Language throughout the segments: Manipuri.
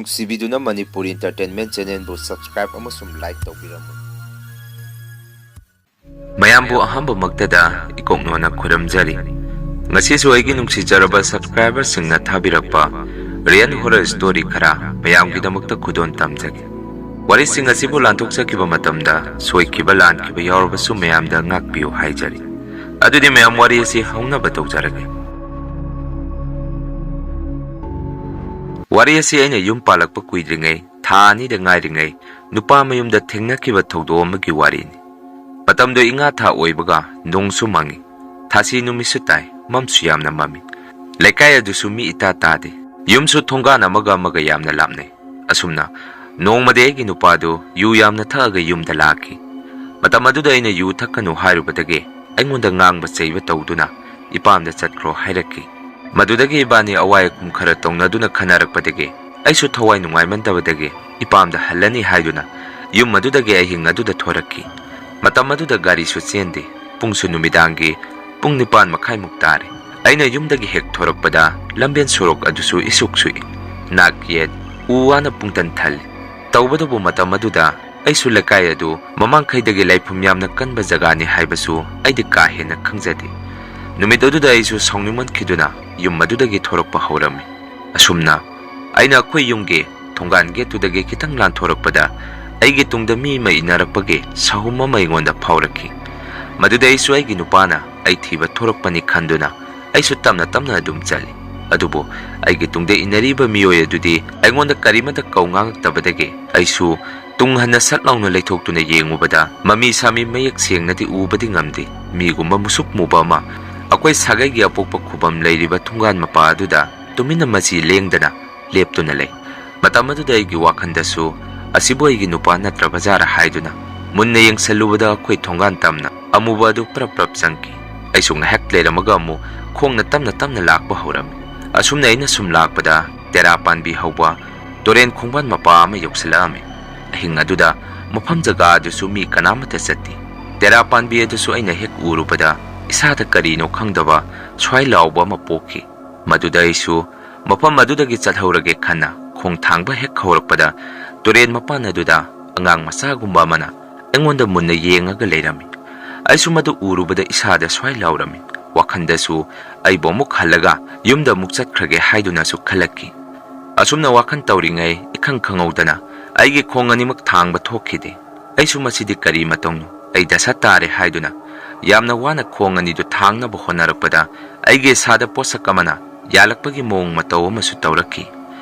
ꯅꯨꯡꯁꯤꯕꯤꯗꯨꯅ ꯃꯅꯤꯄꯨꯔꯤ ꯏꯟꯇꯔꯇꯦꯟꯃꯦꯟ ꯆꯦꯅꯦꯜꯕꯨ ꯁꯕꯁꯀ꯭ꯔꯥꯏꯕ ꯑꯃꯁꯨꯡ ꯂꯥꯏꯛ ꯇꯧꯕꯤꯔꯝꯃꯨ꯫ ꯃꯌꯥꯝꯕꯨ ꯑꯍꯥꯟꯕꯃꯛꯇꯗ ꯏꯀꯣꯛꯅꯣꯅ ꯈꯨꯔꯨꯝꯖꯔꯤ꯫ ꯉꯁꯤꯁꯨ ꯑꯩꯒꯤ ꯅꯨꯡꯁꯤꯖꯔꯕ ꯁꯕꯁꯀ꯭ꯔꯥꯏꯕꯔꯁꯤꯡꯅ ꯊꯥꯕꯤꯔꯛꯄ ꯔꯤꯌꯦꯜ ꯍꯣꯔꯔ ꯁ꯭ꯇꯣꯔꯤ ꯈꯔ ꯃꯌꯥꯝꯒꯤꯗꯃꯛꯇ ꯈꯨꯗꯣꯟ ꯇꯝꯖꯒꯦ꯫ ꯋꯥꯔꯤꯁꯤꯡ ꯑꯁꯤꯕꯨ ꯂꯥꯟꯊꯣꯛꯆꯈꯤꯕ ꯃꯇꯝꯗ ꯁꯣꯏꯈꯤꯕ ꯂꯥꯟꯈꯤꯕ ꯌꯥꯎꯔꯕꯁꯨ ꯃꯌꯥꯝꯗ ꯉꯥꯛꯄꯤꯌꯨ ꯍꯥꯏꯖꯔꯤ꯫ ꯑꯗꯨꯗꯤ ꯃꯌꯥꯝ ꯋꯥꯔꯤ ꯑꯁꯤ ꯍꯧꯅꯕ ꯇꯧꯖꯔꯒꯦ꯫ ꯋꯥꯔꯤ ꯑꯁꯤ ꯑꯩꯅ ꯌꯨꯝ ꯄꯥꯜꯂꯛꯄ ꯀꯨꯏꯗ꯭ꯔꯤꯉꯩ ꯊꯥ 2ꯗ ꯉꯥꯏꯔꯤꯉꯩ ꯅꯨꯄꯥ ꯃꯌꯨꯝꯗ ꯊꯦꯡꯅꯈꯤꯕ ꯊꯧꯗꯣꯛ ꯑꯃꯒꯤ ꯋꯥꯔꯤꯅꯤ꯫ ꯃꯇꯝꯗꯣ ꯏꯉꯥ ꯊꯥ ꯑꯣꯏꯕꯒ ꯅꯣꯡꯁꯨ ꯃꯪꯉꯤ, ꯊꯥꯁꯤ ꯅꯨꯃꯤꯠꯁꯨ ꯇꯥꯏ, ꯃꯝꯁꯨ ꯌꯥꯝꯅ ꯃꯝꯃꯤ꯫ ꯂꯩꯀꯥꯏ ꯑꯗꯨꯁꯨ ꯃꯤ ꯏꯇꯥ ꯇꯥꯗꯦ, ꯌꯨꯝꯁꯨ ꯊꯣꯡꯒꯥꯟ ꯑꯃꯒ ꯑꯃꯒ ꯌꯥꯝꯅ ꯂꯥꯞꯅꯩ꯫ ꯑꯁꯨꯝꯅ ꯅꯣꯡꯃꯗꯤ ꯑꯩꯒꯤ ꯅꯨꯄꯥꯗꯨ ꯌꯨ ꯌꯥꯝꯅ ꯊꯛꯑꯒ ꯌꯨꯝꯗ ꯂꯥꯛꯈꯤ꯫ ꯃꯇꯝ ꯑꯗꯨꯗ ꯑꯩꯅ ꯌꯨ ꯊꯛꯀꯅꯨ ꯍꯥꯏꯔꯨꯕꯗꯒꯤ ꯑꯩꯉꯣꯟꯗ ꯉꯥꯡꯕ ꯆꯩꯕ ꯇꯧꯗꯨꯅ ꯏꯄꯥꯝꯗ ꯆꯠꯈ꯭ꯔꯣ ꯍꯥꯏꯔꯛꯈꯤ꯫ ꯃꯗꯨꯗꯒꯤ ꯏꯕꯥꯅꯤ ꯑꯋꯥꯏ ꯑꯀꯨꯝ ꯈꯔ ꯇꯧꯅꯗꯨꯅ ꯈꯟꯅꯔꯛꯄꯗꯒꯤ ꯑꯩꯁꯨ ꯊꯋꯥꯏ ꯅꯨꯡꯉꯥꯏꯃꯟꯗꯕꯗꯒꯤ ꯏꯄꯥꯝꯗ ꯍꯜꯂꯅꯤ ꯍꯥꯏꯗꯨꯅ ꯌꯨꯝ ꯑꯗꯨꯗꯒꯤ ꯑꯍꯤꯡ ꯑꯗꯨꯗ ꯊꯣꯔꯛꯈꯤ꯫ ꯃꯇꯝ ꯑꯗꯨꯗ ꯒꯥꯔꯤꯁꯨ ꯆꯦꯟꯗꯦ, ꯄꯨꯡꯁꯨ ꯅꯨꯃꯤꯗꯥꯡꯒꯤ ꯄꯨꯡ 9:30 ꯇꯥꯔꯦ꯫ ꯑꯩꯅ ꯌꯨꯝꯗꯒꯤ ꯍꯦꯛ ꯊꯣꯔꯛꯄꯗ ꯂꯝꯕꯦꯟ ꯁꯣꯔꯣꯛ ꯑꯗꯨꯁꯨ ꯏꯁꯨꯛ ꯁꯨꯛꯏ, ꯅꯥꯛ ꯌꯦꯠ ꯎ ꯋꯥꯅ ꯄꯨꯡꯇꯟ ꯊꯜꯂꯤ꯫ ꯇꯧꯕꯇꯕꯨ ꯃꯇꯝ ꯑꯗꯨꯗ ꯑꯩꯁꯨ ꯂꯩꯀꯥꯏ ꯑꯗꯨ ꯃꯃꯥꯡꯈꯩꯗꯒꯤ ꯂꯩꯐꯝ ꯌꯥꯝꯅ ꯀꯟꯕ ꯖꯒꯥꯅꯤ ꯍꯥꯏꯕꯁꯨ ꯑꯩꯗꯤ ꯀꯥ ꯍꯦꯟꯅ ꯈꯪꯖꯗꯦ꯫ ꯅꯨꯃꯤꯠ ꯑꯗꯨꯗ ꯑꯩꯁꯨ ꯁꯥꯎꯅꯤꯡꯃꯟꯈꯤꯗꯨꯅ ꯌꯨꯝ ꯑꯗꯨꯗꯒꯤ ꯊꯣꯔꯛꯄ ꯍꯧꯔꯝꯃꯤ꯫ ꯑꯁꯨꯝꯅ ꯑꯩꯅ ꯑꯩꯈꯣꯏ ꯌꯨꯝꯒꯤ ꯊꯣꯡꯒꯥꯟ ꯒꯦꯠꯇꯨꯗꯒꯤ ꯈꯤꯇꯪ ꯂꯥꯟꯊꯣꯔꯛꯄꯗ ꯑꯩꯒꯤ ꯇꯨꯡꯗ ꯃꯤ ꯑꯃ ꯏꯟꯅꯔꯛꯄꯒꯤ ꯁꯍꯨꯝ ꯑꯃ ꯑꯩꯉꯣꯟꯗ ꯐꯥꯎꯔꯛꯈꯤ꯫ ꯃꯗꯨꯗ ꯑꯩꯁꯨ ꯑꯩꯒꯤ ꯅꯨꯄꯥꯅ ꯑꯩ ꯊꯤꯕ ꯊꯣꯔꯛꯄꯅꯤ ꯈꯟꯗꯨꯅ ꯑꯩꯁꯨ ꯇꯞꯅ ꯇꯞꯅ ꯑꯗꯨꯝ ꯆꯠꯂꯤ꯫ ꯑꯗꯨꯕꯨ ꯑꯩꯒꯤ ꯇꯨꯡꯗ ꯏꯟꯅꯔꯤꯕ ꯃꯤꯑꯣꯏ ꯑꯗꯨꯗꯤ ꯑꯩꯉꯣꯟꯗ ꯀꯔꯤꯃꯠꯇ ꯀꯧ ꯉꯥꯡꯉꯛꯇꯕꯗꯒꯤ ꯑꯩꯁꯨ ꯇꯨꯡ ꯍꯟꯅ ꯁꯠ ꯂꯥꯎꯅ ꯂꯩꯊꯣꯛꯇꯨꯅ ꯌꯦꯡꯉꯨꯕꯗ ꯃꯃꯤ ꯁꯥꯃꯤ ꯃꯌꯦꯛ ꯁꯦꯡꯅꯗꯤ ꯎꯕꯗꯤ ꯉꯝꯗꯦ, ꯃꯤꯒꯨꯝꯕ ꯃꯨꯁꯨꯛ ꯃꯨꯕ ꯑꯃ ꯑꯩꯈꯣꯏ ꯁꯥꯒꯩꯒꯤ ꯑꯄꯣꯛꯄ ꯈꯨꯕꯝ ꯂꯩꯔꯤꯕ ꯊꯣꯡꯒꯥꯟ ꯃꯄꯥ ꯑꯗꯨꯗ ꯇꯨꯃꯤꯟꯅ ꯃꯆꯤ ꯂꯦꯡꯗꯅ ꯂꯦꯞꯇꯨꯅ ꯂꯩ꯫ ꯃꯇꯝ ꯑꯗꯨꯗ ꯑꯩꯒꯤ ꯋꯥꯈꯟꯗꯁꯨ ꯑꯁꯤꯕꯨ ꯑꯩꯒꯤ ꯅꯨꯄꯥ ꯅꯠꯇ꯭ꯔꯕꯖꯥꯔ ꯍꯥꯏꯗꯨꯅ ꯃꯨꯟꯅ ꯌꯦꯡꯁꯜꯂꯨꯕꯗ ꯑꯩꯈꯣꯏ ꯊꯣꯡꯒꯥꯟ ꯇꯝꯅ ꯑꯃꯨꯕ ꯑꯗꯨ ꯄ꯭ꯔꯞ ꯄ꯭ꯔꯞ ꯆꯪꯈꯤ꯫ ꯑꯩꯁꯨ ꯉꯥꯏꯍꯥꯛ ꯂꯩꯔꯝꯃꯒ ꯑꯃꯨꯛ ꯈꯣꯡꯅ ꯇꯞꯅ ꯇꯞꯅ ꯂꯥꯛꯄ ꯍꯧꯔꯝꯃꯤ꯫ ꯑꯁꯨꯝꯅ ꯑꯩꯅ ꯁꯨꯝ ꯂꯥꯛꯄꯗ ꯇꯦꯔꯥ ꯄꯥꯟꯕꯤ ꯍꯧꯕ ꯇꯨꯔꯦꯟ ꯈꯣꯡꯕꯥꯟ ꯃꯄꯥ ꯑꯃ ꯌꯧꯁꯤꯜꯂꯛꯑꯝꯃꯤ꯫ ꯑꯍꯤꯡ ꯑꯗꯨꯗ ꯃꯐꯝ ꯖꯒꯥ ꯑꯗꯨꯁꯨ ꯃꯤ ꯀꯅꯥꯃꯠꯇ ꯆꯠꯇꯦ꯫ ꯇꯦꯔꯥ ꯄꯥꯟꯕꯤ ꯑꯗꯨꯁꯨ ꯑꯩꯅ ꯍꯦꯛ ꯎꯔꯨꯕꯗ ꯏꯁꯥꯗ ꯀꯔꯤꯅꯣ ꯈꯪꯗꯕ ꯁ꯭ꯋꯥꯏ ꯂꯥꯎꯕ ꯑꯃ ꯄꯣꯛꯈꯤ꯫ ꯃꯗꯨꯗ ꯑꯩꯁꯨ ꯃꯐꯝ ꯑꯗꯨꯗꯒꯤ ꯆꯠꯍꯧꯔꯒꯦ ꯈꯟꯅ ꯈꯣꯡ ꯊꯥꯡꯕ ꯍꯦꯛ ꯍꯧꯔꯛꯄꯗ ꯇꯨꯔꯦꯟ ꯃꯄꯥꯟ ꯑꯗꯨꯗ ꯑꯉꯥꯡ ꯃꯆꯥꯒꯨꯝꯕ ꯑꯃꯅ ꯑꯩꯉꯣꯟꯗ ꯃꯨꯟꯅ ꯌꯦꯡꯉꯒ ꯂꯩꯔꯝꯃꯤ꯫ ꯑꯩꯁꯨ ꯃꯗꯨ ꯎꯔꯨꯕꯗ ꯏꯁꯥꯗ ꯁ꯭ꯋꯥꯏ ꯂꯥꯎꯔꯝꯃꯤ꯫ ꯋꯥꯈꯟꯗꯁꯨ ꯑꯩꯕꯨ ꯑꯃꯨꯛ ꯍꯜꯂꯒ ꯌꯨꯝꯗ ꯑꯃꯨꯛ ꯆꯠꯈ꯭ꯔꯒꯦ ꯍꯥꯏꯗꯨꯅꯁꯨ ꯈꯜꯂꯛꯈꯤ꯫ ꯑꯁꯨꯝꯅ ꯋꯥꯈꯟ ꯇꯧꯔꯤꯉꯩ ꯏꯈꯪ ꯈꯪꯍꯧꯗꯅ ꯑꯩꯒꯤ ꯈꯣꯡ ꯑꯅꯤꯃꯛ ꯊꯥꯡꯕ ꯊꯣꯛꯈꯤꯗꯦ꯫ ꯑꯩꯁꯨ ꯃꯁꯤꯗꯤ ꯀꯔꯤ ꯃꯇꯧꯅꯣ, ꯑꯩ ꯗꯁꯥ ꯇꯥꯔꯦ ꯍꯥꯏꯗꯨꯅ ꯌꯥꯝꯅ ꯋꯥꯅ ꯈꯣꯡ ꯑꯅꯤꯗꯨ ꯊꯥꯡꯅꯕ ꯍꯣꯠꯅꯔꯛꯄꯗ ꯑꯩꯒꯤ ꯏꯁꯥꯗ ꯄꯣꯠꯁꯛ ꯑꯃꯅ ꯌꯥꯜꯂꯛꯄꯒꯤ ꯃꯑꯣꯡ ꯃꯇꯧ ꯑꯃꯁꯨ ꯇꯧꯔꯛꯈꯤ꯫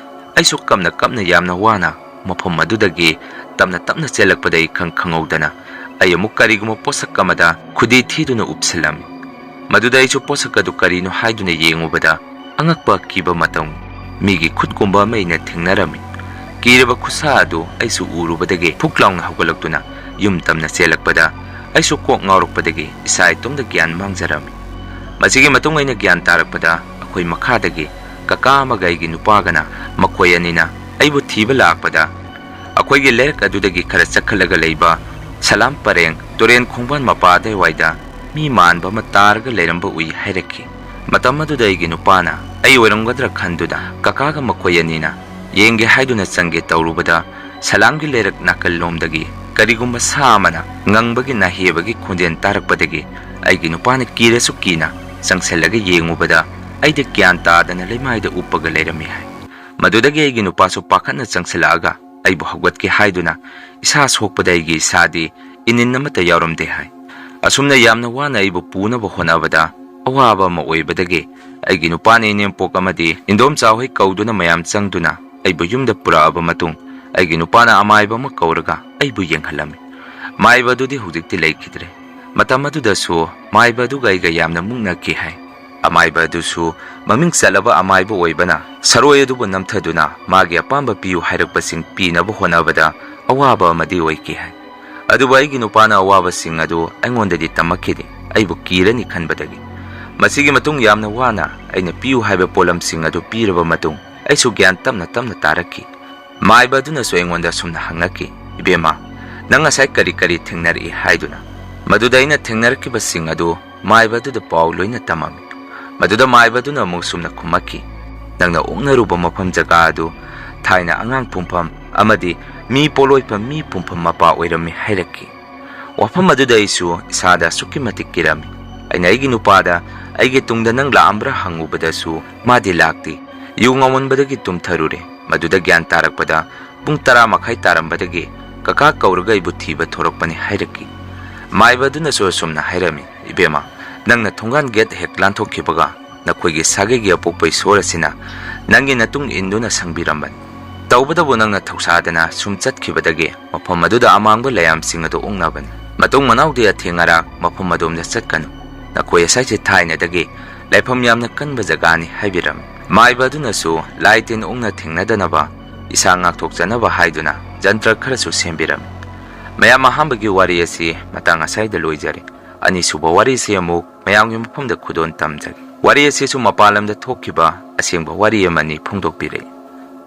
ꯑꯩꯁꯨ ꯀꯞꯅ ꯀꯞꯅ ꯌꯥꯝꯅ ꯋꯥꯅ ꯃꯐꯝ ꯑꯗꯨꯗꯒꯤ ꯇꯞꯅ ꯇꯞꯅ ꯆꯦꯜꯂꯛꯄꯗ ꯏꯈꯪ ꯈꯪꯍꯧꯗꯅ ꯑꯩ ꯑꯃꯨꯛ ꯀꯔꯤꯒꯨꯝꯕ ꯄꯣꯠꯁꯛ ꯑꯃꯗ ꯈꯨꯗꯤ ꯊꯤꯗꯨꯅ ꯎꯞꯁꯤꯜꯂꯝꯃꯤ꯫ ꯃꯗꯨꯗ ꯑꯩꯁꯨ ꯄꯣꯠꯁꯛ ꯑꯗꯨ ꯀꯔꯤꯅꯣ ꯍꯥꯏꯗꯨꯅ ꯌꯦꯡꯉꯨꯕꯗ ꯑꯉꯛꯄ ꯑꯀꯤꯕ ꯃꯇꯧꯅꯤ, ꯃꯤꯒꯤ ꯈꯨꯠꯀꯨꯝꯕ ꯑꯃ ꯑꯩꯅ ꯊꯦꯡꯅꯔꯝꯃꯤ꯫ ꯀꯤꯔꯕ ꯈꯨꯠꯁꯥ ꯑꯗꯨ ꯑꯩꯁꯨ ꯎꯔꯨꯕꯗꯒꯤ ꯐꯨꯛ ꯂꯥꯎꯅ ꯍꯧꯒꯠꯂꯛꯇꯨꯅ ꯌꯨꯝ ꯇꯝꯅ ꯆꯦꯜꯂꯛꯄꯗ ꯑꯩꯁꯨ ꯀꯣꯛ ꯉꯥꯎꯔꯛꯄꯗꯒꯤ ꯏꯁꯥ ꯏꯇꯣꯝꯗ ꯒ꯭ꯌꯥꯟ ꯃꯥꯡꯖꯔꯝꯃꯤ꯫ ꯃꯁꯤꯒꯤ ꯃꯇꯨꯡ ꯑꯩꯅ ꯒ꯭ꯌꯥꯟ ꯇꯥꯔꯛꯄꯗ ꯑꯩꯈꯣꯏ ꯃꯈꯥꯗꯒꯤ ꯀꯀꯥ ꯑꯃꯒ ꯑꯩꯒꯤ ꯅꯨꯄꯥꯒꯅ ꯃꯈꯣꯏ ꯑꯅꯤꯅ ꯑꯩꯕꯨ ꯊꯤꯕ ꯂꯥꯛꯄꯗ ꯑꯩꯈꯣꯏꯒꯤ ꯂꯩꯔꯛ ꯑꯗꯨꯗꯒꯤ ꯈꯔ ꯆꯠꯈꯠꯂꯒ ꯂꯩꯕ ꯁꯂꯥꯝ ꯄꯔꯦꯡ ꯇꯨꯔꯦꯟ ꯈꯣꯡꯕꯥꯟ ꯃꯄꯥ ꯑꯗꯨꯋꯥꯏꯗ ꯃꯤ ꯃꯥꯟꯕ ꯑꯃ ꯇꯥꯔꯒ ꯂꯩꯔꯝꯕ ꯎꯏ ꯍꯥꯏꯔꯛꯈꯤ꯫ ꯃꯇꯝ ꯑꯗꯨꯗ ꯑꯩꯒꯤ ꯅꯨꯄꯥꯅ ꯑꯩ ꯑꯣꯏꯔꯝꯒꯗ꯭ꯔꯥ ꯈꯟꯗꯨꯅ ꯀꯀꯥꯒ ꯃꯈꯣꯏ ꯑꯅꯤꯅ ꯌꯦꯡꯒꯦ ꯍꯥꯏꯗꯨꯅ ꯆꯪꯒꯦ ꯇꯧꯔꯨꯕꯗ ꯁꯂꯥꯝꯒꯤ ꯂꯩꯔꯛ ꯅꯥꯀꯜꯂꯣꯝꯗꯒꯤ ꯀꯔꯤꯒꯨꯝꯕ ꯁꯥ ꯑꯃꯅ ꯉꯪꯕꯒꯤ ꯅꯥꯍꯦꯕꯒꯤ ꯈꯣꯟꯖꯦꯜ ꯇꯥꯔꯛꯄꯗꯒꯤ ꯑꯩꯒꯤ ꯅꯨꯄꯥꯅ ꯀꯤꯔꯁꯨ ꯀꯤꯅ ꯆꯪꯁꯜꯂꯒ ꯌꯦꯡꯉꯨꯕꯗ ꯑꯩꯗꯤ ꯒ꯭ꯌꯥꯟ ꯇꯥꯗꯅ ꯂꯩꯃꯥꯏꯗ ꯎꯞꯄꯒ ꯂꯩꯔꯝꯃꯤ ꯍꯥꯏ꯫ ꯃꯗꯨꯗꯒꯤ ꯑꯩꯒꯤ ꯅꯨꯄꯥꯁꯨ ꯄꯥꯈꯠꯅ ꯆꯪꯁꯤꯜꯂꯛꯑꯒ ꯑꯩꯕꯨ ꯍꯧꯒꯠꯀꯦ ꯍꯥꯏꯗꯨꯅ ꯏꯁꯥ ꯁꯣꯛꯄꯗ ꯑꯩꯒꯤ ꯏꯁꯥꯗꯤ ꯏꯅꯤꯟ ꯑꯃꯠꯇ ꯌꯥꯎꯔꯝꯗꯦ ꯍꯥꯏ꯫ ꯑꯁꯨꯝꯅ ꯌꯥꯝꯅ ꯋꯥꯅ ꯑꯩꯕꯨ ꯄꯨꯅꯕ ꯍꯣꯠꯅꯕꯗ ꯑꯋꯥꯕ ꯑꯃ ꯑꯣꯏꯕꯗꯒꯤ ꯑꯩꯒꯤ ꯅꯨꯄꯥꯅ ꯏꯅꯦꯝꯄꯣꯛ ꯑꯃꯗꯤ ꯏꯟꯗꯣꯝꯆꯥ ꯍꯣꯏ ꯀꯧꯗꯨꯅ ꯃꯌꯥꯝ ꯆꯪꯗꯨꯅ ꯑꯩꯕꯨ ꯌꯨꯝꯗ ꯄꯨꯔꯛꯑꯕ ꯃꯇꯨꯡ ꯑꯩꯒꯤ ꯅꯨꯄꯥꯅ ꯑꯃꯥꯏꯕ ꯑꯃ ꯀꯧꯔꯒ ꯑꯩꯕꯨ ꯌꯦꯡꯍꯜꯂꯝꯃꯤ꯫ ꯃꯥꯏꯕ ꯑꯗꯨꯗꯤ ꯍꯧꯖꯤꯛꯇꯤ ꯂꯩꯈꯤꯗ꯭ꯔꯦ꯫ ꯃꯇꯝ ꯑꯗꯨꯗꯁꯨ ꯃꯥꯏꯕ ꯑꯗꯨꯒ ꯑꯩꯒ ꯌꯥꯝꯅ ꯃꯨꯛꯅꯈꯤ ꯍꯥꯏ꯫ ꯑꯃꯥꯏꯕ ꯑꯗꯨꯁꯨ ꯃꯃꯤꯡ ꯆꯠꯂꯕ ꯑꯃꯥꯏꯕ ꯑꯣꯏꯕꯅ ꯁꯔꯣꯏ ꯑꯗꯨꯕꯨ ꯅꯝꯊꯗꯨꯅ ꯃꯥꯒꯤ ꯑꯄꯥꯝꯕ ꯄꯤꯌꯨ ꯍꯥꯏꯔꯛꯄꯁꯤꯡ ꯄꯤꯅꯕ ꯍꯣꯠꯅꯕꯗ ꯑꯋꯥꯕ ꯑꯃꯗꯤ ꯑꯣꯏꯈꯤ ꯍꯥꯏ꯫ ꯑꯗꯨꯕꯨ ꯑꯩꯒꯤ ꯅꯨꯄꯥꯅ ꯑꯋꯥꯕꯁꯤꯡ ꯑꯗꯨ ꯑꯩꯉꯣꯟꯗꯗꯤ ꯇꯝꯃꯛꯈꯤꯗꯦ, ꯑꯩꯕꯨ ꯀꯤꯔꯅꯤ ꯈꯟꯕꯗꯒꯤ꯫ ꯃꯁꯤꯒꯤ ꯃꯇꯨꯡ ꯌꯥꯝꯅ ꯋꯥꯅ ꯑꯩꯅ ꯄꯤꯌꯨ ꯍꯥꯏꯕ ꯄꯣꯠꯂꯝꯁꯤꯡ ꯑꯗꯨ ꯄꯤꯔꯕ ꯃꯇꯨꯡ ꯑꯩꯁꯨ ꯒ꯭ꯌꯥꯟ ꯇꯞꯅ ꯇꯞꯅ ꯇꯥꯔꯛꯈꯤ꯫ ꯃꯥꯏꯕ ꯑꯗꯨꯅꯁꯨ ꯑꯩꯉꯣꯟꯗ ꯁꯨꯝꯅ ꯍꯪꯉꯛꯈꯤ, "ꯏꯕꯦꯝꯃ, ꯅꯪ ꯉꯁꯥꯏ ꯀꯔꯤ ꯀꯔꯤ ꯊꯦꯡꯅꯔꯛꯏ?" ꯍꯥꯏꯗꯨꯅ꯫ ꯃꯗꯨꯗ ꯑꯩꯅ ꯊꯦꯡꯅꯔꯛꯈꯤꯕꯁꯤꯡ ꯑꯗꯨ ꯃꯥꯏꯕ ꯑꯗꯨꯗ ꯄꯥꯎ ꯂꯣꯏꯅ ꯇꯝꯃꯝꯃꯤ꯫ ꯃꯗꯨꯗ ꯃꯥꯏꯕ ꯑꯗꯨꯅ ꯑꯃꯨꯛ ꯁꯨꯝꯅ ꯈꯨꯝꯃꯛꯈꯤ, "ꯅꯪꯅ ꯑꯣꯛꯅꯔꯨꯕ ꯃꯐꯝ ꯖꯒꯥ ꯑꯗꯨ ꯊꯥꯏꯅ ꯑꯉꯥꯡ ꯄꯨꯡꯐꯝ ꯑꯃꯗꯤ ꯃꯤ ꯄꯣꯂꯣꯏꯐꯝ ꯃꯤ ꯄꯨꯡꯐꯝ ꯃꯄꯥ ꯑꯣꯏꯔꯝꯃꯤ ꯍꯥꯏꯔꯛꯈꯤ꯫ ꯋꯥꯐꯝ ꯑꯗꯨꯗ ꯑꯩꯁꯨ ꯏꯁꯥꯗ ꯑꯁꯨꯛꯀꯤ ꯃꯇꯤꯛ ꯀꯤꯔꯝꯃꯤ꯫ ꯑꯩꯅ ꯑꯩꯒꯤ ꯅꯨꯄꯥꯗ ꯑꯩꯒꯤ ꯇꯨꯡꯗ ꯅꯪ ꯂꯥꯛꯑꯝꯕ꯭ꯔꯥ ꯍꯪꯉꯨꯕꯗꯁꯨ ꯃꯥꯗꯤ ꯂꯥꯛꯇꯦ, ꯌꯨ ꯉꯥꯎꯃꯟꯕꯗꯒꯤ ꯇꯨꯝꯊꯔꯨꯔꯦ꯫ ꯃꯗꯨꯗ ꯒ꯭ꯌꯥꯟ ꯇꯥꯔꯛꯄꯗ ꯄꯨꯡ 10:30 ꯇꯥꯔꯝꯕꯗꯒꯤ ꯀꯀꯥ ꯀꯧꯔꯒ ꯑꯩꯕꯨ ꯊꯤꯕ ꯊꯣꯔꯛꯄꯅꯤ ꯍꯥꯏꯔꯛꯈꯤ꯫ ꯃꯥꯏꯕ ꯑꯗꯨꯅꯁꯨ ꯑꯁꯨꯝꯅ ꯍꯥꯏꯔꯝꯃꯤ, ꯏꯕꯦꯝꯃ, ꯅꯪꯅ ꯊꯣꯡꯒꯥꯟ ꯒꯦꯠ ꯍꯦꯛ ꯂꯥꯟꯊꯣꯛꯈꯤꯕꯒ ꯅꯈꯣꯏꯒꯤ ꯁꯥꯒꯩꯒꯤ ꯑꯄꯣꯛꯄ ꯏꯁꯣꯔ ꯑꯁꯤꯅ ꯅꯪꯒꯤ ꯅꯇꯨꯡ ꯏꯟꯗꯨꯅ ꯁꯪꯕꯤꯔꯝꯕꯅꯤ꯫ ꯇꯧꯕꯇꯕꯨ ꯅꯪꯅ ꯊꯧꯁꯥꯗꯅ ꯁꯨꯝ ꯆꯠꯈꯤꯕꯗꯒꯤ ꯃꯐꯝ ꯑꯗꯨꯗ ꯑꯃꯥꯡꯕ ꯂꯩꯌꯥꯝꯁꯤꯡ ꯑꯗꯨ ꯑꯣꯛꯅꯕꯅꯤ꯫ ꯃꯇꯨꯡ ꯃꯅꯥꯎꯗꯤ ꯑꯊꯦꯡ ꯑꯔꯥꯛ ꯃꯐꯝ ꯑꯗꯣꯝꯗ ꯆꯠꯀꯅꯨ꯫ ꯅꯈꯣꯏ ꯑꯁꯥꯏꯁꯦ ꯊꯥꯏꯅꯗꯒꯤ ꯂꯩꯐꯝ ꯌꯥꯝꯅ ꯀꯟꯕ ꯖꯒꯥꯅꯤ ꯍꯥꯏꯕꯤꯔꯝꯃꯤ꯫ ꯃꯥꯏꯕ ꯑꯗꯨꯅꯁꯨ ꯂꯥꯏ ꯇꯤꯟ ꯑꯣꯛꯅ ꯊꯦꯡꯅꯗꯅꯕ ꯏꯁꯥ ꯉꯥꯛꯊꯣꯛꯆꯅꯕ ꯍꯥꯏꯗꯨꯅ ꯖꯟꯇ꯭ꯔ ꯈꯔꯁꯨ ꯁꯦꯝꯕꯤꯔꯝꯃꯤ꯫ ꯃꯌꯥꯝ ꯑꯍꯥꯟꯕꯒꯤ ꯋꯥꯔꯤ ꯑꯁꯤ ꯃꯇꯥꯡ ꯑꯁꯥꯏꯗ ꯂꯣꯏꯖꯔꯦ꯫ ꯑꯅꯤꯁꯨꯕ ꯋꯥꯔꯤꯁꯤ ꯑꯃꯨꯛ ꯃꯌꯥꯝꯒꯤ ꯃꯐꯝꯗ ꯈꯨꯗꯣꯟ ꯇꯝꯖꯒꯦ꯫ ꯋꯥꯔꯤ ꯑꯁꯤꯁꯨ ꯃꯄꯥꯟ ꯂꯝꯗ ꯊꯣꯛꯈꯤꯕ ꯑꯁꯦꯡꯕ ꯋꯥꯔꯤ ꯑꯃꯅꯤ ꯐꯣꯡꯗꯣꯛꯄꯤꯔꯛꯏ꯫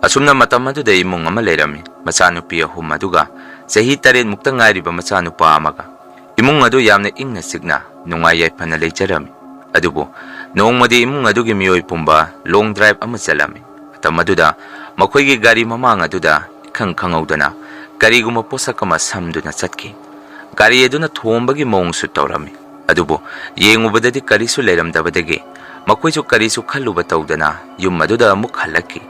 ꯑꯁꯨꯝꯅ ꯃꯇꯝ ꯑꯗꯨꯗ ꯏꯃꯨꯡ ꯑꯃ ꯂꯩꯔꯝꯃꯤ, ꯃꯆꯥꯅꯨꯄꯤ 3 ꯑꯗꯨꯒ ꯆꯍꯤ 8 ꯃꯨꯛꯇ ꯉꯥꯏꯔꯤꯕ ꯃꯆꯥꯅꯨꯄꯥ ꯑꯃꯒ꯫ ꯏꯃꯨꯡ ꯑꯗꯨ ꯌꯥꯝꯅ ꯏꯪꯅ ꯆꯤꯛꯅ ꯅꯨꯡꯉꯥꯏ ꯌꯥꯏꯐꯅ ꯂꯩꯖꯔꯝꯃꯤ꯫ ꯑꯗꯨꯕꯨ ꯅꯣꯡꯃꯗꯤ ꯏꯃꯨꯡ ꯑꯗꯨꯒꯤ ꯃꯤꯑꯣꯏ ꯄꯨꯝꯕ ꯂꯣꯡ ꯗ꯭ꯔꯥꯏꯚ ꯑꯃ ꯆꯠꯂꯝꯃꯤ꯫ ꯃꯇꯝ ꯑꯗꯨꯗ ꯃꯈꯣꯏꯒꯤ ꯒꯥꯔꯤ ꯃꯃꯥꯡ ꯑꯗꯨꯗ ꯏꯈꯪ ꯈꯪꯍꯧꯗꯅ ꯀꯔꯤꯒꯨꯝꯕ ꯄꯣꯠꯁꯛ ꯑꯃ ꯁꯝꯗꯨꯅ ꯆꯠꯈꯤ꯫ ꯒꯥꯔꯤ ꯑꯗꯨꯅ ꯊꯣꯝꯕꯒꯤ ꯃꯑꯣꯡꯁꯨ ꯇꯧꯔꯝꯃꯤ꯫ ꯑꯗꯨꯕꯨ ꯌꯦꯡꯉꯨꯕꯗꯗꯤ ꯀꯔꯤꯁꯨ ꯂꯩꯔꯝꯗꯕꯗꯒꯤ ꯃꯈꯣꯏꯁꯨ ꯀꯔꯤꯁꯨ ꯈꯜꯂꯨꯕ ꯇꯧꯗꯅ ꯌꯨꯝ ꯑꯗꯨꯗ ꯑꯃꯨꯛ ꯍꯜꯂꯛꯈꯤ꯫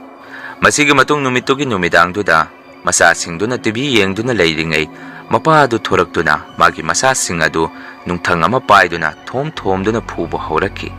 ꯃꯁꯤꯒꯤ ꯃꯇꯨꯡ ꯅꯨꯃꯤꯠꯇꯨꯒꯤ ꯅꯨꯃꯤꯗꯥꯡꯗꯨꯗ ꯃꯆꯥꯁꯤꯡꯗꯨꯅ ꯇꯤꯚꯤ ꯌꯦꯡꯗꯨꯅ ꯂꯩꯔꯤꯉꯩ ꯃꯄꯥ ꯑꯗꯨ ꯊꯣꯔꯛꯇꯨꯅ ꯃꯥꯒꯤ ꯃꯆꯥꯁꯤꯡ ꯑꯗꯨ ꯅꯨꯡꯊꯪ ꯑꯃ ꯄꯥꯏꯗꯨꯅ ꯊꯣꯝꯗꯨꯅ ꯐꯨꯕ ꯍꯧꯔꯛꯈꯤ꯫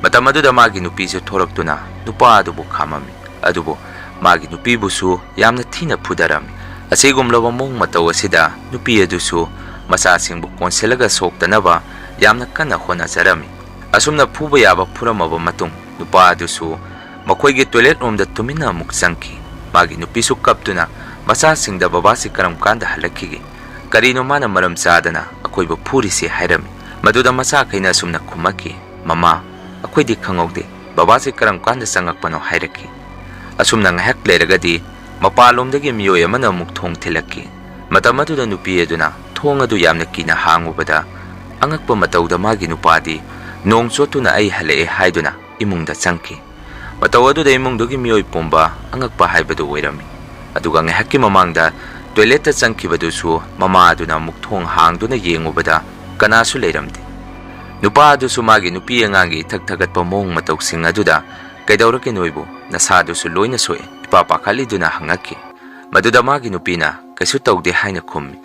ꯃꯇꯝ ꯑꯗꯨꯗ ꯃꯥꯒꯤ ꯅꯨꯄꯤꯁꯨ ꯊꯣꯔꯛꯇꯨꯅ ꯅꯨꯄꯥ ꯑꯗꯨꯕꯨ ꯈꯥꯝꯃꯝꯃꯤ꯫ ꯑꯗꯨꯕꯨ ꯃꯥꯒꯤ ꯅꯨꯄꯤꯕꯨꯁꯨ ꯌꯥꯝꯅ ꯊꯤꯅ ꯐꯨꯗꯔꯝꯃꯤ꯫ ꯑꯁꯤꯒꯨꯝꯂꯕ ꯃꯑꯣꯡ ꯃꯇꯧ ꯑꯁꯤꯗ ꯅꯨꯄꯤ ꯑꯗꯨꯁꯨ ꯃꯆꯥꯁꯤꯡꯕꯨ ꯀꯣꯟꯁꯤꯜꯂꯒ ꯁꯣꯛꯇꯅꯕ ꯌꯥꯝꯅ ꯀꯟꯅ ꯍꯣꯠꯅꯖꯔꯝꯃꯤ꯫ ꯑꯁꯨꯝꯅ ꯐꯨꯕ ꯌꯥꯕ ꯐꯨꯔꯝꯃꯕ ꯃꯇꯨꯡ ꯅꯨꯄꯥ ꯑꯗꯨꯁꯨ ꯃꯈꯣꯏꯒꯤ ꯇꯣꯏꯂꯦꯠ ꯔꯣꯝꯗ ꯇꯨꯃꯤꯟꯅ ꯑꯃꯨꯛ ꯆꯪꯈꯤ꯫ ꯃꯥꯒꯤ ꯅꯨꯄꯤꯁꯨ ꯀꯞꯇꯨꯅ ꯃꯆꯥꯁꯤꯡꯗ ꯕꯕꯥꯁꯤ ꯀꯔꯝ ꯀꯥꯟꯗ ꯍꯜꯂꯛꯈꯤꯒꯦ, ꯀꯔꯤꯅꯣ ꯃꯥꯅ ꯃꯔꯝ ꯆꯥꯗꯅ ꯑꯩꯈꯣꯏꯕꯨ ꯐꯨꯔꯤꯁꯤ ꯍꯥꯏꯔꯝꯃꯤ꯫ ꯃꯗꯨꯗ ꯃꯆꯥꯈꯩꯅ ꯑꯁꯨꯝꯅ ꯈꯨꯝꯃꯛꯈꯤ, ꯃꯃꯥ, ꯑꯩꯈꯣꯏꯗꯤ ꯈꯪꯍꯧꯗꯦ, ꯕꯕꯥꯁꯤ ꯀꯔꯝ ꯀꯥꯟꯗ ꯆꯪꯉꯛꯄꯅꯣ ꯍꯥꯏꯔꯛꯈꯤ꯫ ꯑꯁꯨꯝꯅ ꯉꯥꯏꯍꯥꯛ ꯂꯩꯔꯒꯗꯤ ꯃꯄꯥꯟꯂꯣꯝꯗꯒꯤ ꯃꯤꯑꯣꯏ ꯑꯃꯅ ꯑꯃꯨꯛ ꯊꯣꯡ ꯊꯤꯜꯂꯛꯈꯤ꯫ ꯃꯇꯝ ꯑꯗꯨꯗ ꯅꯨꯄꯤ ꯑꯗꯨꯅ ꯊꯣꯡ ꯑꯗꯨ ꯌꯥꯝꯅ ꯀꯤꯅ ꯍꯥꯡꯉꯨꯕꯗ ꯑꯉꯛꯄ ꯃꯇꯧꯗ ꯃꯥꯒꯤ ꯅꯨꯄꯥꯗꯤ ꯅꯣꯡ ꯆꯣꯠꯇꯨꯅ ꯑꯩ ꯍꯜꯂꯛꯑꯦ ꯍꯥꯏꯗꯨꯅ ꯏꯃꯨꯡꯗ ꯆꯪꯈꯤ꯫ ꯃꯇꯧ ꯑꯗꯨꯗ ꯏꯃꯨꯡꯗꯨꯒꯤ ꯃꯤꯑꯣꯏ ꯄꯨꯝꯕ ꯑꯉꯛꯄ ꯍꯥꯏꯕꯗꯨ ꯑꯣꯏꯔꯝꯃꯤ꯫ ꯑꯗꯨꯒ ꯉꯥꯏꯍꯥꯛꯀꯤ ꯃꯃꯥꯡꯗ ꯇꯣꯏꯂꯦꯠꯇ ꯆꯪꯈꯤꯕꯗꯨꯁꯨ ꯃꯃꯥ ꯑꯗꯨꯅ ꯑꯃꯨꯛ ꯊꯣꯡ ꯍꯥꯡꯗꯨꯅ ꯌꯦꯡꯉꯨꯕꯗ ꯀꯅꯥꯁꯨ ꯂꯩꯔꯝꯗꯦ꯫ ꯅꯨꯄꯥ ꯑꯗꯨꯁꯨ ꯃꯥꯒꯤ ꯅꯨꯄꯤ ꯑꯉꯥꯡꯒꯤ ꯏꯊꯛ ꯊꯒꯠꯄ ꯃꯑꯣꯡ ꯃꯇꯧꯁꯤꯡ ꯑꯗꯨꯗ ꯀꯩꯗꯧꯔꯒꯦ ꯅꯣꯏꯕꯨ, ꯅꯁꯥꯗꯨꯁꯨ ꯂꯣꯏꯅ ꯁꯣꯛꯑꯦ, ꯏꯄꯥ ꯄꯥꯈꯠꯂꯤꯗꯨꯅ ꯍꯪꯉꯛꯈꯤ꯫ ꯃꯗꯨꯗ ꯃꯥꯒꯤ ꯅꯨꯄꯤꯅ ꯀꯩꯁꯨ ꯇꯧꯗꯦ ꯍꯥꯏꯅ ꯈꯨꯝꯃꯤ꯫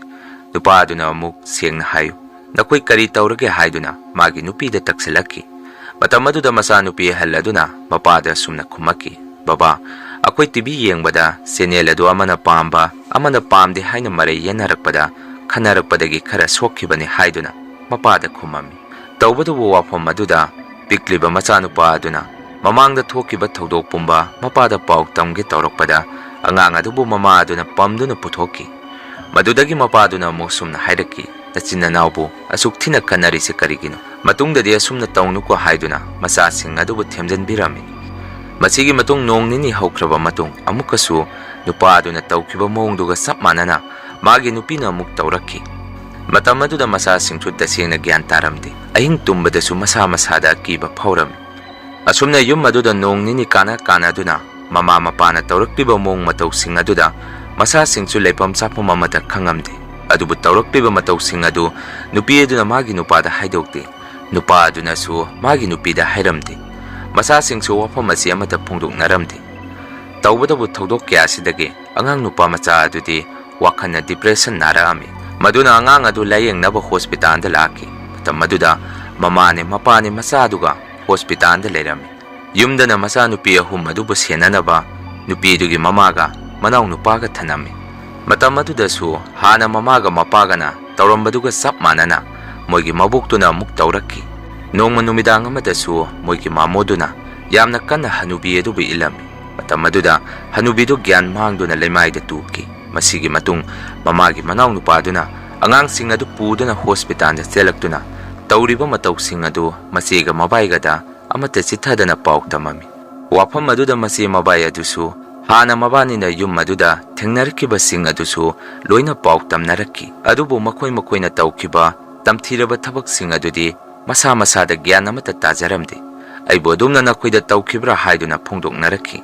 ꯅꯨꯄꯥ ꯑꯗꯨꯅ ꯑꯃꯨꯛ ꯁꯦꯡꯅ ꯍꯥꯏꯌꯨ, ꯅꯈꯣꯏ ꯀꯔꯤ ꯇꯧꯔꯒꯦ ꯍꯥꯏꯗꯨꯅ ꯃꯥꯒꯤ ꯅꯨꯄꯤꯗ ꯇꯛꯁꯤꯜꯂꯛꯈꯤ꯫ ꯃꯇꯝ ꯑꯗꯨꯗ ꯃꯆꯥꯅꯨꯄꯤ ꯑꯍꯜ ꯑꯗꯨꯅ ꯃꯄꯥꯗ ꯁꯨꯝꯅ ꯈꯨꯝꯃꯛꯈꯤ, ꯕꯕꯥ, ꯑꯩꯈꯣꯏ ꯇꯤꯚꯤ ꯌꯦꯡꯕꯗ ꯆꯦꯅꯦꯜ ꯑꯗꯨ ꯑꯃꯅ ꯄꯥꯝꯕ ꯑꯃꯅ ꯄꯥꯝꯗꯦ ꯍꯥꯏꯅ ꯃꯔꯩ ꯌꯦꯠꯅꯔꯛꯄꯗ ꯈꯟꯅꯔꯛꯄꯗꯒꯤ ꯈꯔ ꯁꯣꯛꯈꯤꯕꯅꯤ ꯍꯥꯏꯗꯨꯅ ꯃꯄꯥꯗ ꯈꯨꯝꯃꯝꯃꯤ꯫ ꯇꯧꯕꯇꯕꯨ ꯋꯥꯐꯝ ꯑꯗꯨꯗ ꯄꯤꯛꯂꯤꯕ ꯃꯆꯥꯅꯨꯄꯥ ꯑꯗꯨꯅ ꯃꯃꯥꯡꯗ ꯊꯣꯛꯈꯤꯕ ꯊꯧꯗꯣꯛ ꯄꯨꯝꯕ ꯃꯄꯥꯗ ꯄꯥꯎ ꯇꯝꯒꯦ ꯇꯧꯔꯛꯄꯗ ꯑꯉꯥꯡ ꯑꯗꯨꯕꯨ ꯃꯃꯥ ꯑꯗꯨꯅ ꯄꯝꯗꯨꯅ ꯄꯨꯊꯣꯛꯈꯤ꯫ ꯃꯗꯨꯗꯒꯤ ꯃꯄꯥꯗꯨꯅ ꯑꯃꯨꯛ ꯁꯨꯝꯅ ꯍꯥꯏꯔꯛꯈꯤ, ꯅꯆꯤꯟ ꯅꯅꯥꯎꯕꯨ ꯑꯁꯨꯛ ꯊꯤꯅ ꯈꯟꯅꯔꯤꯁꯤ ꯀꯔꯤꯒꯤꯅꯣ? ꯃꯇꯨꯡꯗꯗꯤ ꯑꯁꯨꯝꯅ ꯇꯧꯅꯨꯀꯣ ꯍꯥꯏꯗꯨꯅ ꯃꯆꯥꯁꯤꯡ ꯑꯗꯨꯕꯨ ꯊꯦꯝꯖꯤꯟꯕꯤꯔꯝꯃꯤ꯫ ꯃꯁꯤꯒꯤ ꯃꯇꯨꯡ ꯅꯣꯡ ꯅꯤꯅꯤ ꯍꯧꯈ꯭ꯔꯕ ꯃꯇꯨꯡ ꯑꯃꯨꯛꯀꯁꯨ ꯅꯨꯄꯥ ꯑꯗꯨꯅ ꯇꯧꯈꯤꯕ ꯃꯑꯣꯡꯗꯨꯒ ꯆꯞ ꯃꯥꯟꯅꯅ ꯃꯥꯒꯤ ꯅꯨꯄꯤꯅ ꯑꯃꯨꯛ ꯇꯧꯔꯛꯈꯤ꯫ ꯃꯇꯝ ꯑꯗꯨꯗ ꯃꯆꯥꯁꯤꯡꯁꯨ ꯇꯁꯦꯡꯅ ꯒ꯭ꯌꯥꯟ ꯇꯥꯔꯝꯗꯦ꯫ ꯑꯍꯤꯡ ꯇꯨꯝꯕꯗꯁꯨ ꯃꯁꯥ ꯃꯁꯥꯗ ꯑꯀꯤꯕ ꯐꯥꯎꯔꯝꯃꯤ꯫ ꯑꯁꯨꯝꯅ ꯌꯨꯝ ꯑꯗꯨꯗ ꯅꯣꯡ ꯅꯤꯅꯤ ꯀꯥꯟꯅꯗꯨꯅ ꯃꯃꯥ ꯃꯄꯥꯅ ꯇꯧꯔꯛꯂꯤꯕ ꯃꯑꯣꯡ ꯃꯇꯧꯁꯤꯡ ꯑꯗꯨꯗ ꯃꯆꯥꯁꯤꯡꯁꯨ ꯂꯩꯐꯝ ꯆꯥꯐꯝ ꯑꯃꯠꯇ ꯈꯪꯉꯝꯗꯦ꯫ ꯑꯗꯨꯕꯨ ꯇꯧꯔꯛꯂꯤꯕ ꯃꯇꯧꯁꯤꯡ ꯑꯗꯨ ꯅꯨꯄꯤ ꯑꯗꯨꯅ ꯃꯥꯒꯤ ꯅꯨꯄꯥꯗ ꯍꯥꯏꯗꯣꯛꯇꯦ, ꯅꯨꯄꯥ ꯑꯗꯨꯅꯁꯨ ꯃꯥꯒꯤ ꯅꯨꯄꯤꯗ ꯍꯥꯏꯔꯝꯗꯦ꯫ ꯃꯆꯥꯁꯤꯡꯁꯨ ꯋꯥꯐꯝ ꯑꯁꯤ ꯑꯃꯠꯇ ꯐꯣꯡꯗꯣꯛꯅꯔꯝꯗꯦ꯫ ꯇꯧꯕꯇꯕꯨ ꯊꯧꯗꯣꯛ ꯀꯌꯥꯁꯤꯗꯒꯤ ꯑꯉꯥꯡ ꯅꯨꯄꯥ ꯃꯆꯥ ꯑꯗꯨꯗꯤ ꯋꯥꯈꯜꯅ ꯗꯤꯄ꯭ꯔꯦꯁꯟ ꯅꯥꯔꯛꯑꯝꯃꯤ꯫ ꯃꯗꯨꯅ ꯑꯉꯥꯡ ꯑꯗꯨ ꯂꯥꯌꯦꯡꯅꯕ ꯍꯣꯁꯄꯤꯇꯥꯜꯗ ꯂꯥꯛꯈꯤ꯫ ꯃꯇꯝ ꯑꯗꯨꯗ ꯃꯃꯥꯅꯦ ꯃꯄꯥꯅꯦ ꯃꯆꯥꯗꯨꯒ ꯍꯣꯁꯄꯤꯇꯥꯜꯗ ꯂꯩꯔꯝꯃꯤ꯫ ꯌꯨꯝꯗꯅ ꯃꯆꯥꯅꯨꯄꯤ 3 ꯑꯗꯨꯕꯨ ꯁꯦꯟꯅꯅꯕ ꯅꯨꯄꯤꯗꯨꯒꯤ ꯃꯃꯥꯒ ꯃꯅꯥꯎ ꯅꯨꯄꯥꯒ ꯊꯅꯝꯃꯤ꯫ ꯃꯇꯝ ꯑꯗꯨꯗꯁꯨ ꯍꯥꯟꯅ ꯃꯃꯥꯒ ꯃꯄꯥꯒꯅ ꯇꯧꯔꯝꯕꯗꯨꯒ ꯆꯞ ꯃꯥꯟꯅꯅ ꯃꯣꯏꯒꯤ ꯃꯕꯣꯛꯇꯨꯅ ꯑꯃꯨꯛ ꯇꯧꯔꯛꯈꯤ꯫ ꯅꯣꯡꯃ ꯅꯨꯃꯤꯗꯥꯡ ꯑꯃꯗꯁꯨ ꯃꯣꯏꯒꯤ ꯃꯥꯃꯣꯗꯨꯅ ꯌꯥꯝꯅ ꯀꯟꯅ ꯍꯅꯨꯕꯤ ꯑꯗꯨꯕꯨ ꯏꯜꯂꯝꯃꯤ꯫ ꯃꯇꯝ ꯑꯗꯨꯗ ꯍꯅꯨꯕꯤꯗꯨ ꯒ꯭ꯌꯥꯟ ꯃꯥꯡꯗꯨꯅ ꯂꯩꯃꯥꯏꯗ ꯇꯨꯈꯤ꯫ ꯃꯁꯤꯒꯤ ꯃꯇꯨꯡ ꯃꯃꯥꯒꯤ ꯃꯅꯥꯎ ꯅꯨꯄꯥꯗꯨꯅ ꯑꯉꯥꯡꯁꯤꯡ ꯑꯗꯨ ꯄꯨꯗꯨꯅ ꯍꯣꯁꯄꯤꯇꯥꯜꯗ ꯆꯦꯜꯂꯛꯇꯨꯅ ꯇꯧꯔꯤꯕ ꯃꯇꯧꯁꯤꯡ ꯑꯗꯨ ꯃꯆꯦꯒ ꯃꯕꯥꯏꯒꯗ ꯑꯃꯠꯇ ꯆꯤꯠꯊꯗꯅ ꯄꯥꯎ ꯇꯝꯃꯝꯃꯤ꯫ ꯋꯥꯐꯝ ꯑꯗꯨꯗ ꯃꯆꯦ ꯃꯕꯥꯏ ꯑꯗꯨꯁꯨ ꯍꯥꯟꯅ ꯃꯕꯥꯅꯤꯅ ꯌꯨꯝ ꯑꯗꯨꯗ ꯊꯦꯡꯅꯔꯛꯈꯤꯕꯁꯤꯡ ꯑꯗꯨꯁꯨ ꯂꯣꯏꯅ ꯄꯥꯎ ꯇꯝꯅꯔꯛꯈꯤ꯫ ꯑꯗꯨꯕꯨ ꯃꯈꯣꯏꯅ ꯇꯧꯈꯤꯕ ꯇꯝꯊꯤꯔꯕ ꯊꯕꯛꯁꯤꯡ ꯑꯗꯨꯗꯤ ꯃꯁꯥ ꯃꯁꯥꯗ ꯒ꯭ꯌꯥꯟ ꯑꯃꯠꯇ ꯇꯥꯖꯔꯝꯗꯦ꯫ ꯑꯩꯕꯨ ꯑꯗꯨꯝꯅ ꯅꯈꯣꯏꯗ ꯇꯧꯈꯤꯕ꯭ꯔꯥ ꯍꯥꯏꯗꯨꯅ ꯐꯣꯡꯗꯣꯛꯅꯔꯛꯈꯤ꯫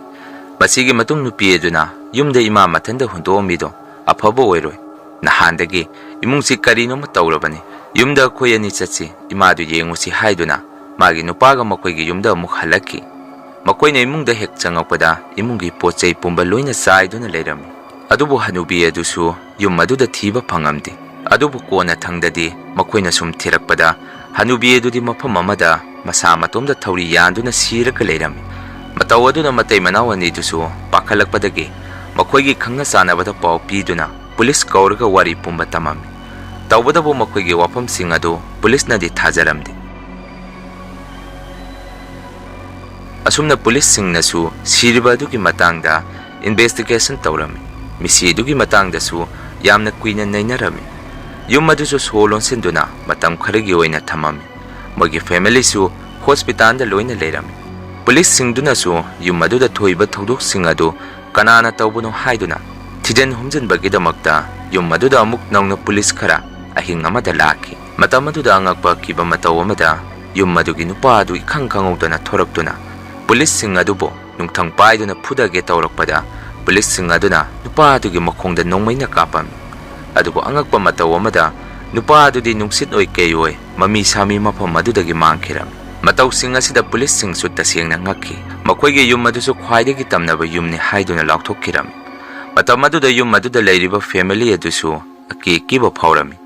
ꯃꯁꯤꯒꯤ ꯃꯇꯨꯡ ꯅꯨꯄꯤ ꯑꯗꯨꯅ yumda ima mathanda hundomido afaba oiroi nahandagi imungsi karino ma tawrabani yumda khoi ani chatsi imadu yengusi haiduna magi nupaga makoigi yumda amuk halaki makoina imungda hek changakpada imungi pochei pumba loina saiduna leirami adubu hanubi adusu yum aduda thiba phangamdi adubu kona thangdadi makoina sum thirakpada hanubi adudi mafam amada masa matomda thauri yanduna siraka leirami mataw aduna matay manaw ani dusu pakhalakpadagi makoigi khangna sanabada paw piduna police kauraga wari pumba tamami tawbadabu makoigi wafam sing adu police nadi thajaramdi asumna police sing nasu siriba adugi matangda investigation tawrami misi adugi matangda su yamna kuina nainarami yum adusu solon sinduna matam kharagi oina thamami mogi family su hospital da loina leirami police singduna su yum aduda thoiba thodok sing adu kanana tawbuno haiduna thijen humjin bagidamakta yum aduda amuk nongna police khara ahing amada laki matam aduda angakpa kiba mataw amada yum adugi nupa adu ikhang khangawdana thoraktuna police sing adubo nungthang paiduna phudage tawrakpada police sing aduna nupa adugi makhongda nongmaina kapami adubo angakpa mataw amada nupa adudi nungsit oi keyoi mami sami mafam adudagi mangkhirami mataw sing asida police sing su tasengna ngakhi makoigi yum adusu khwaidagi tamnaba yumni haiduna laukthokirami matam aduda yum aduda leiriba family adusu aki kiba phawrami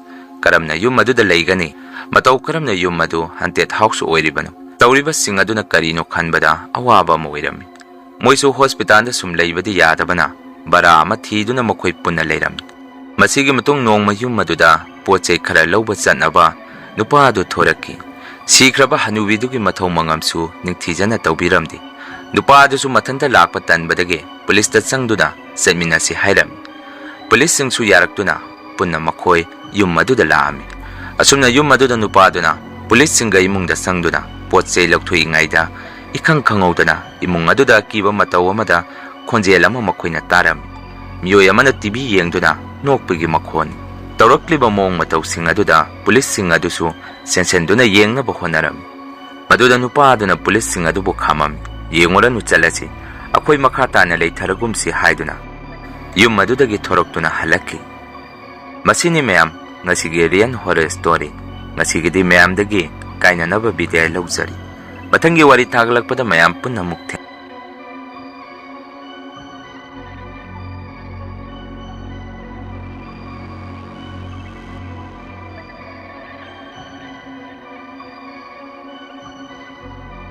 karamna yum aduda leigani mataw karamna yum adu hantet house oiribano tawriba sing aduna karino khanbada awaba moirami moisu hospital da sum leibadi yadabana bara ama thiduna makoi punna leirami masigi matung nongma yum aduda pochei khara lawba chanaba nupa adu thoraki sikraba hanubidugi mathaw mangamsu ningthijana tawbiramdi nupa adusu mathanta lakpa tanbadage police ta changduna seminasi hairami police singsu yaraktuna punna makhoi yum aduda laami asumna yum aduda nupa aduna police singa imungda sangduna pochei lakthui ngaida ikhang khangawdana imung aduda kiba mataw amada khonjel ama makhoina tarami miyoi amana tv yengduna nokpigi makhon tawrakliba mong mataw sing aduda police sing adusu sensenduna yengna ba honarami maduda nupa aduna police sing adubu khamami yengoranu chalasi akhoi makha tana leitharagumsi haiduna yum adudagi thoroktuna halaki masini mayam ngasigi rian horror story ngasigidi mayam dagi kainanaba bidya lawjari mathangi wari thaglakpada mayam punna mukte